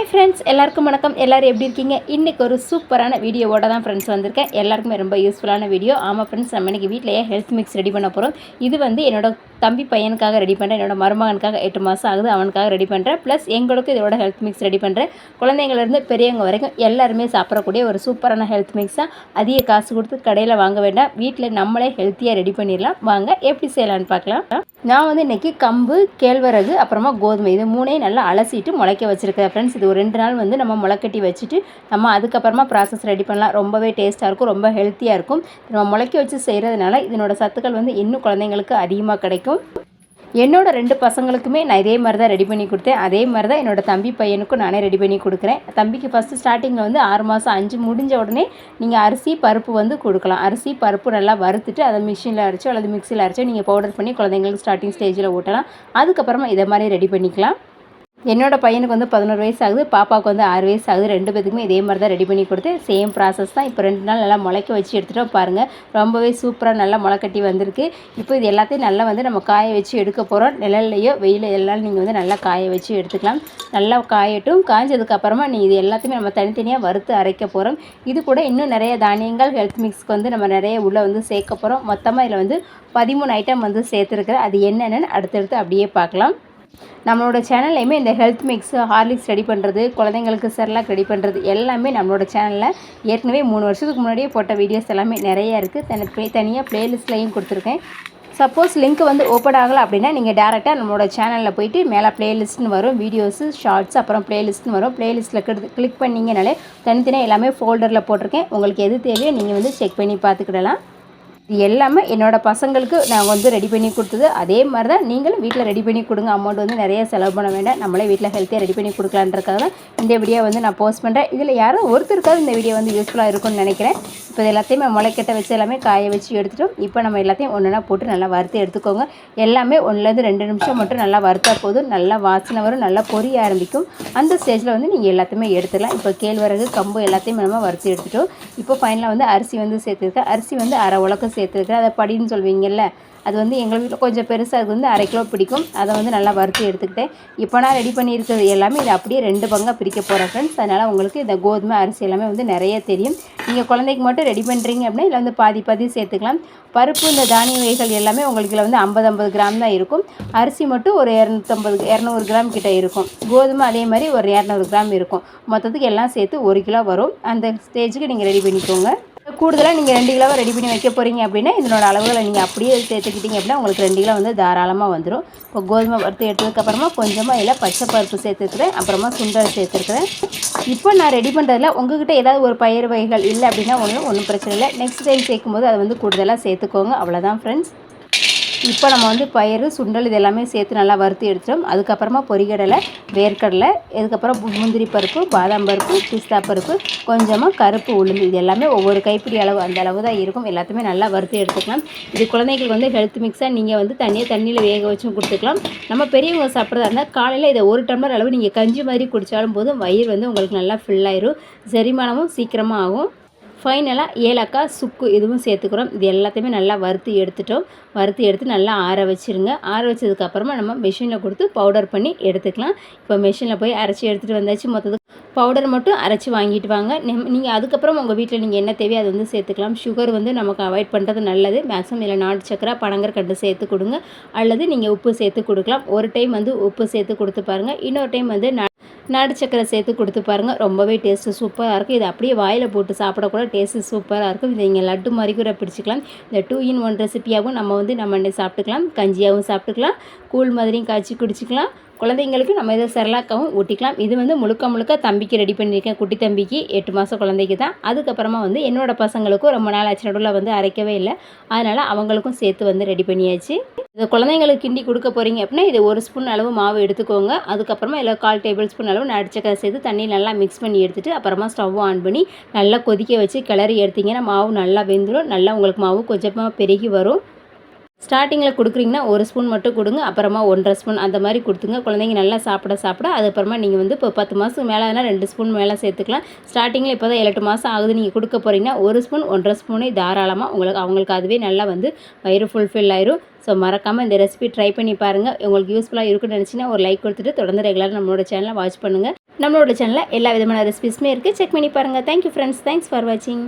Hi friends, எல்லாருக்கும் வணக்கம். எல்லோரும் எப்படி இருக்கீங்க? இன்றைக்கி ஒரு சூப்பரான வீடியோவோட தான் ஃப்ரெண்ட்ஸ் வந்திருக்கேன். எல்லாருக்குமே ரொம்ப யூஸ்ஃபுல்லான வீடியோ. ஆமாம் ஃப்ரெண்ட்ஸ், நம்ம இன்றைக்கி வீட்டிலேயே ஹெல்த் மிக்ஸ் ரெடி பண்ண போகிறோம். இது வந்து என்னோட தம்பி பையனுக்காக ரெடி பண்ணுறேன், என்னோட மருமகனுக்காக 8 மாதம் ஆகுது, அவனுக்காக ரெடி பண்ணுறேன். ப்ளஸ் எங்களுக்கு இதோட ஹெல்த் மிக்ஸ் ரெடி பண்ணுறேன். குழந்தைங்கள்லேருந்து பெரியவங்க வரைக்கும் எல்லாருமே சாப்பிடக்கூடிய ஒரு சூப்பரான ஹெல்த் மிக்ஸாக அதிக காசு கொடுத்து கடையில் வாங்க வேண்டாம், வீட்டில் நம்மளே ஹெல்த்தியாக ரெடி பண்ணிடலாம். வாங்க எப்படி செய்யலான்னு பார்க்கலாம். நான் வந்து இன்றைக்கி கம்பு, கேழ்வரகு, அப்புறமா கோதுமை இது மூணையும் நல்லா அலசிட்டு முளைக்க வச்சுருக்கேன் ஃப்ரெண்ட்ஸ். இது ஒரு 2 நாள் வந்து நம்ம முளைக்கட்டி வச்சுட்டு நம்ம அதுக்கப்புறமா ப்ராசஸ் ரெடி பண்ணலாம். ரொம்பவே டேஸ்ட்டாக இருக்கும், ரொம்ப ஹெல்த்தியாக இருக்கும். நம்ம முளைக்க வச்சு செய்கிறதுனால இதனோட சத்துக்கள் வந்து இன்னும் குழந்தைங்களுக்கு அதிகமாக கிடைக்கும். என்னோட 2 பசங்களுக்குமே நான் இதே மாதிரி தான் ரெடி பண்ணி கொடுத்தேன். அதே மாதிரி தான் என்னோட தம்பி பையனுக்கும் நானே ரெடி பண்ணி கொடுக்குறேன். தம்பிக்கு ஃபஸ்ட்டு ஸ்டார்டிங்கில் வந்து 6 மாதம் 5 முடிஞ்ச உடனே நீங்கள் அரிசி பருப்பு வந்து கொடுக்கலாம். அரிசி பருப்பு நல்லா வறுத்துட்டு அதை மிஷினில் அரைச்சோ அல்லது மிக்சியில் அரைச்சோ நீங்கள் பவுடர் பண்ணி குழந்தைங்களுக்கு ஸ்டார்டிங் ஸ்டேஜில் ஊட்டலாம். அதுக்கப்புறமா இதை மாதிரி ரெடி பண்ணிக்கலாம். என்னோடய பையனுக்கு வந்து 11 வயசு ஆகுது, பாப்பாவுக்கு வந்து 6 வயசு ஆகுது. 2 பேத்துக்குமே இதே மாதிரி தான் ரெடி பண்ணி கொடுத்தேன். சேம் ப்ராசஸ் தான். இப்போ 2 நாள் நல்லா முளைக்க வச்சு எடுத்துகிட்டோம் பாருங்கள். ரொம்பவே சூப்பராக நல்லா முளைக்கட்டி வந்திருக்கு. இப்போ இது எல்லாத்தையும் நல்லா வந்து நம்ம காய வச்சு எடுக்க போகிறோம். நிழல்லையோ வெயில் எல்லாம் நீங்கள் வந்து நல்லா காய வச்சு எடுத்துக்கலாம். நல்லா காயட்டும். காய்ஞ்சதுக்கப்புறமா நீங்கள் இது எல்லாத்தையுமே நம்ம தனித்தனியாக வறுத்து அரைக்க போகிறோம். இது கூட இன்னும் நிறைய தானியங்கள் ஹெல்த் மிக்ஸ்க்கு வந்து நம்ம நிறைய உள்ளே வந்து சேர்க்க போகிறோம். மொத்தமாக இதில் வந்து 13 ஐட்டம் வந்து சேர்த்துருக்குறேன். அது என்னென்னு அடுத்தடுத்து அப்படியே பார்க்கலாம். நம்மளோட சேனல்லையுமே இந்த ஹெல்த் மிக்ஸ், ஹார்லிக்ஸ் ரெடி பண்ணுறது, குழந்தைங்களுக்கு செர்லாக் ரெடி பண்ணுறது எல்லாமே நம்மளோட சேனலில் ஏற்கனவே 3 வருஷத்துக்கு முன்னாடியே போட்ட வீடியோஸ் எல்லாமே நிறையா இருக்குது. தனியாக ப்ளேலிஸ்ட்லையும் கொடுத்துருக்கேன். சப்போஸ் லிங்க் வந்து ஓப்பன் ஆகலை அப்படின்னா நீங்கள் டேரெக்டாக நம்மளோட சேனலில் போய்ட்டு மேலே ப்ளேலிஸ்ட்னு வரும், வீடியோஸு, ஷார்ட்ஸ், அப்புறம் ப்ளேலிஸ்ட்னு வரும். ப்ளேலிஸ்ட்டில் கிளிக் பண்ணிங்கனாலே தனித்தனியாக எல்லாமே ஃபோல்டரில் போட்டிருக்கேன். உங்களுக்கு எது தேவையோ நீங்கள் வந்து செக் பண்ணி பார்த்துக்கிடலாம். இது எல்லாமே என்னோடய பசங்களுக்கு நான் வந்து ரெடி பண்ணி கொடுத்தது. அதே மாதிரி தான் நீங்களும் வீட்டில் ரெடி பண்ணி கொடுங்க. அமௌண்ட் வந்து நிறைய செலவு பண்ண வேண்டாம், நம்மளே வீட்டில் ஹெல்த்தியாக ரெடி பண்ணி கொடுக்கலான்றதுக்காக தான் இந்த வீடியோ வந்து நான் போஸ்ட் பண்ணுறேன். இதில் யாரும் ஒருத்தருக்காவது இந்த வீடியோ வந்து யூஸ்ஃபுல்லாக இருக்கும்னு நினைக்கிறேன். இப்போ இது எல்லாத்தையுமே முளைக்கட்ட வச்சு எல்லாமே காய வச்சு எடுத்துட்டோம். இப்போ நம்ம எல்லாத்தையும் ஒன்றா போட்டு நல்லா வறுத்து எடுத்துக்கோங்க. எல்லாமே 1லேருந்து 2 நிமிஷம் மட்டும் நல்லா வறுத்தா போதும். நல்லா வாசனை வரும், நல்லா பொரிய ஆரம்பிக்கும். அந்த ஸ்டேஜில் வந்து நீங்கள் எல்லாத்தையுமே எடுத்துடலாம். இப்போ கேழ்வரகு, கம்பு எல்லாத்தையுமே நம்ம வறுத்து எடுத்துட்டோம். இப்போ ஃபைனலாக வந்து அரிசி வந்து சேர்த்துருக்கேன். அரிசி வந்து அரை உலக்கம் சேர்த்துருக்கேன். அதை படின்னு சொல்வீங்கள்ல, அது வந்து எங்கள் வீட்டில் கொஞ்சம் பெருசாக அது வந்து 1/2 கிலோ பிடிக்கும். அதை வந்து நல்லா வறுத்து எடுத்துக்கிட்டேன். இப்போ நான் ரெடி பண்ணியிருக்கிறது எல்லாமே இதை அப்படியே 2 பங்காக பிரிக்க போகிறேன் ஃப்ரெண்ட்ஸ். அதனால் உங்களுக்கு இந்த கோதுமை, அரிசி எல்லாமே வந்து நிறைய தெரியும். நீங்கள் குழந்தைக்கு மட்டும் ரெடி பண்ணுறீங்க அப்படின்னா இதில் வந்து பாதி சேர்த்துக்கலாம். பருப்பு, இந்த தானிய வகைகள் எல்லாமே உங்களுக்கு இதில் வந்து 50 கிராம் தான் இருக்கும். அரிசி மட்டும் ஒரு 200 கிராம் கிட்ட இருக்கும். கோதுமை அதே மாதிரி ஒரு 200 கிராம் இருக்கும். மொத்தத்துக்கு எல்லாம் சேர்த்து 1 கிலோ வரும். அந்த ஸ்டேஜுக்கு நீங்கள் ரெடி பண்ணிக்கோங்க. கூடுதலாக நீங்கள் 2 கிலோவாக ரெடி பண்ணி வைக்க போகிறீங்க அப்படின்னா இதனோட அளவுகளை நீங்கள் அப்படியே சேர்த்துக்கிட்டீங்க அப்படின்னா உங்களுக்கு 2 கிலோ வந்து தாராளமாக வந்துடும். இப்போ கோதுமை வறுத்து எடுத்ததுக்கப்புறமா கொஞ்சமாக இதில் பச்சை பருப்பு சேர்த்துருக்குறேன், அப்புறமா சுண்டல் சேர்த்துருக்குறேன். இப்போ நான் ரெடி பண்ணுறதுல உங்கள்கிட்ட ஏதாவது ஒரு பயிர் வகைகள் இல்லை அப்படின்னா ஒன்றும் பிரச்சனை இல்லை. நெக்ஸ்ட் டைம் சேர்க்கும்போது அதை வந்து கூடுதலாக சேர்த்துக்கோங்க. அவ்வளோதான் ஃப்ரெண்ட்ஸ். இப்போ நம்ம வந்து பயிறு, சுண்டல் இது எல்லாமே சேர்த்து நல்லா வறுத்து எடுத்துட்டோம். அதுக்கப்புறமா பொரிகடலை, வேர்க்கடலை, இதுக்கப்புறம் முந்திரி பருப்பு, பாதாம் பருப்பு, பிஸ்தா பருப்பு, கொஞ்சமாக கருப்பு உளுந்து, இது எல்லாமே ஒவ்வொரு கைப்பிடி அளவு அந்த அளவு தான் இருக்கும். எல்லாத்தையுமே நல்லா வறுத்து எடுத்துக்கலாம். இது குழந்தைங்களுக்கு வந்து ஹெல்த் மிக்ஸாக நீங்கள் வந்து தண்ணியில் வேக வச்சும் கொடுத்துக்கலாம். நம்ம பெரியவங்க சாப்பிட்றதா இருந்தால் காலையில் இதை 1 டம்ளர் அளவு நீங்கள் கஞ்சி மாதிரி குடித்தாலும் போதும், வயிறு வந்து உங்களுக்கு நல்லா ஃபில்லாயிரும், செரிமானமும் சீக்கிரமாக ஆகும். ஃபைனலாக ஏலக்காய், சுக்கு இதுவும் சேர்த்துக்கிறோம். இது எல்லாத்தையுமே நல்லா வறுத்து எடுத்துட்டோம். வறுத்து எடுத்து நல்லா ஆற வச்சுருங்க. ஆற வச்சதுக்கப்புறமா நம்ம மிஷினில் கொடுத்து பவுடர் பண்ணி எடுத்துக்கலாம். இப்போ மிஷினில் போய் அரைச்சி எடுத்துகிட்டு வந்தாச்சு. மொத்தத்துக்கு பவுடர் மட்டும் அரைச்சி வாங்கிட்டு வாங்க. நீங்கள் அதுக்கப்புறம் உங்கள் வீட்டில் நீங்கள் என்ன தேவையோ அதை வந்து சேர்த்துக்கலாம். சுகர் வந்து நமக்கு அவாய்ட் பண்ணுறது நல்லது. மேக்ஸிமம் இதில் நாட்டு சக்கரை, பனங்கற்கண்டு சேர்த்து கொடுங்க, அல்லது நீங்கள் உப்பு சேர்த்து கொடுக்கலாம். ஒரு டைம் வந்து உப்பு சேர்த்து கொடுத்து பாருங்கள். இன்னொரு டைம் வந்து நாட்டு சக்கரை சேர்த்து கொடுத்து பாருங்கள். ரொம்பவே டேஸ்ட்டு சூப்பராக இருக்கும். இது அப்படியே வாயில் போட்டு சாப்பிடக்கூட டேஸ்ட்டு சூப்பராக இருக்கும். இதை நீங்கள் லட்டு மாதிரி கூட பிடிச்சிக்கலாம். இந்த 2 in 1 ரெசிப்பியாகவும் நம்ம சாப்பிட்டுக்கலாம். கஞ்சியாகவும் சாப்பிட்டுக்கலாம், கூழ் மாதிரியும் காய்ச்சி குடிச்சிக்கலாம். குழந்தைங்களுக்கு நம்ம இதை செர்லாக்காவும் ஊட்டிக்கலாம். இது வந்து முழுக்க தம்பிக்கு ரெடி பண்ணியிருக்கேன். குட்டி தம்பிக்கு 8 மாதம் குழந்தைக்கு தான். அதுக்கப்புறமா வந்து என்னோடய பசங்களுக்கும் ரொம்ப நாள் ஆச்சு, நடுவில் வந்து அரைக்கவே இல்லை, அதனால் அவங்களுக்கும் சேர்த்து வந்து ரெடி பண்ணியாச்சு. இது குழந்தைங்களுக்கு கிண்டி கொடுக்க போகிறீங்க அப்படின்னா இது 1 ஸ்பூன் அளவு மாவு எடுத்துக்கோங்க. அதுக்கப்புறமா இதில் 1/4 டேபிள் ஸ்பூன் அளவு நாட்டு சக்கரை சேர்த்து தண்ணி நல்லா மிக்ஸ் பண்ணி எடுத்துகிட்டு அப்புறமா ஸ்டவ் ஆன் பண்ணி நல்லா கொதிக்க வச்சு கிளறி எடுத்திங்கன்னா மாவு நல்லா வெந்துடும். நல்லா உங்களுக்கு மாவு கொஞ்சமாக பெருகி வரும். ஸ்டார்டிங்கில் கொடுக்குறீங்கன்னா 1 ஸ்பூன் மட்டும் கொடுங்க, அப்புறமா 1.5 ஸ்பூன் அந்த மாதிரி கொடுத்துங்க. குழந்தைங்க நல்லா சாப்பிட அதுக்கப்புறமா நீங்கள் வந்து இப்போ 10 மாதத்துக்கு மேலே ஆனால் 2 ஸ்பூன் மேலே சேர்த்துக்கலாம். ஸ்டார்டிங்கில் இப்போ தான் 7 மாதம் ஆகுது நீங்கள் கொடுக்க போகிறீங்கன்னா 1 ஸ்பூன் 1.5 ஸ்பூனே தாராளமாக அவங்களுக்கு அதுவே நல்லா வந்து வயிறு ஃபுல்ஃபில் ஆயிரும். ஸோ மறக்காமல் இந்த ரெசிபி ட்ரை பண்ணி பாருங்கள். உங்களுக்கு யூஸ்ஃபுல்லாக இருக்குன்னு நினச்சிங்கன்னா ஒரு லைக் கொடுத்துட்டு தொடர்ந்து ரெகுலராக நம்மளோட சேனலை வாட்ச் பண்ணுங்கள். நம்மளோட சேனலில் எல்லா விதமான ரெசிபீஸுமே இருக்குது. செக் பண்ணி பாருங்கள். Thank you friends. தேங்க்ஸ் ஃபார் வாட்சிங்.